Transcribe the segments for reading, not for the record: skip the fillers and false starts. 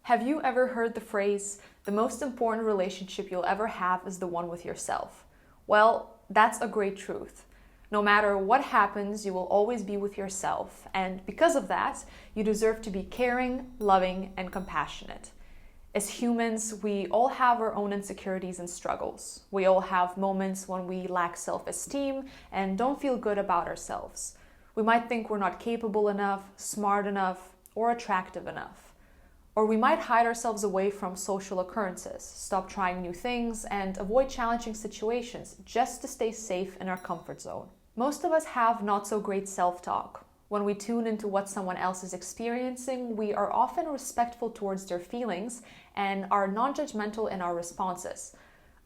Have you ever heard the phrase, the most important relationship you'll ever have is the one with yourself? Well, that's a great truth. No matter what happens, you will always be with yourself, and because of that, you deserve to be caring, loving, and compassionate. As humans, we all have our own insecurities and struggles. We all have moments when we lack self-esteem and don't feel good about ourselves. We might think we're not capable enough, smart enough, or attractive enough. Or we might hide ourselves away from social occurrences, stop trying new things, and avoid challenging situations just to stay safe in our comfort zone. Most of us have not so great self-talk. When we tune into what someone else is experiencing, we are often respectful towards their feelings and are non-judgmental in our responses.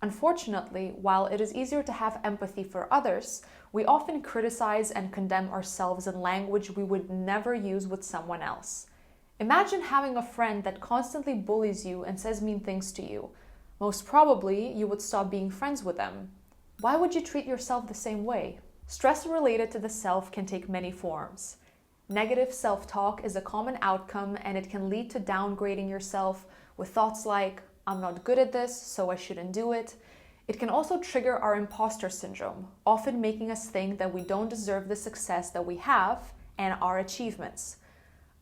Unfortunately, while it is easier to have empathy for others, we often criticize and condemn ourselves in language we would never use with someone else. Imagine having a friend that constantly bullies you and says mean things to you. Most probably, you would stop being friends with them. Why would you treat yourself the same way? Stress related to the self can take many forms. Negative self-talk is a common outcome, and it can lead to downgrading yourself with thoughts like, I'm not good at this, so I shouldn't do it. It can also trigger our imposter syndrome, often making us think that we don't deserve the success that we have and our achievements.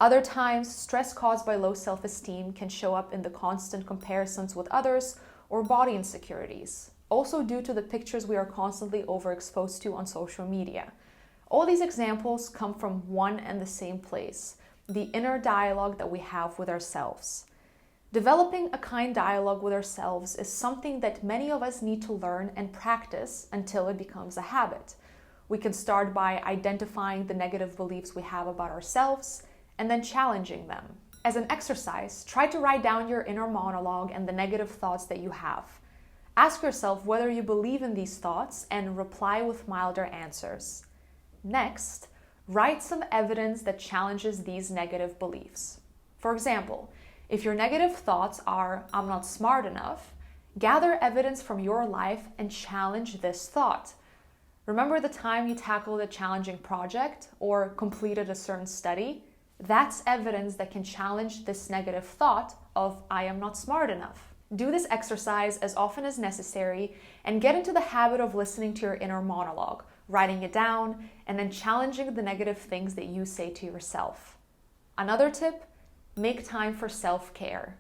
Other times, stress caused by low self-esteem can show up in the constant comparisons with others or body insecurities, also due to the pictures we are constantly overexposed to on social media. All these examples come from one and the same place, the inner dialogue that we have with ourselves. Developing a kind dialogue with ourselves is something that many of us need to learn and practice until it becomes a habit. We can start by identifying the negative beliefs we have about ourselves and then challenging them. As an exercise, try to write down your inner monologue and the negative thoughts that you have. Ask yourself whether you believe in these thoughts and reply with milder answers. Next, write some evidence that challenges these negative beliefs. For example, if your negative thoughts are, I'm not smart enough, gather evidence from your life and challenge this thought. Remember the time you tackled a challenging project or completed a certain study? That's evidence that can challenge this negative thought of, I am not smart enough. Do this exercise as often as necessary and get into the habit of listening to your inner monologue, writing it down, and then challenging the negative things that you say to yourself. Another tip, make time for self-care.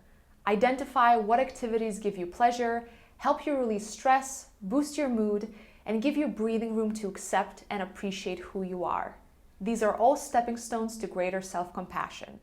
Identify what activities give you pleasure, help you release stress, boost your mood, and give you breathing room to accept and appreciate who you are. These are all stepping stones to greater self-compassion.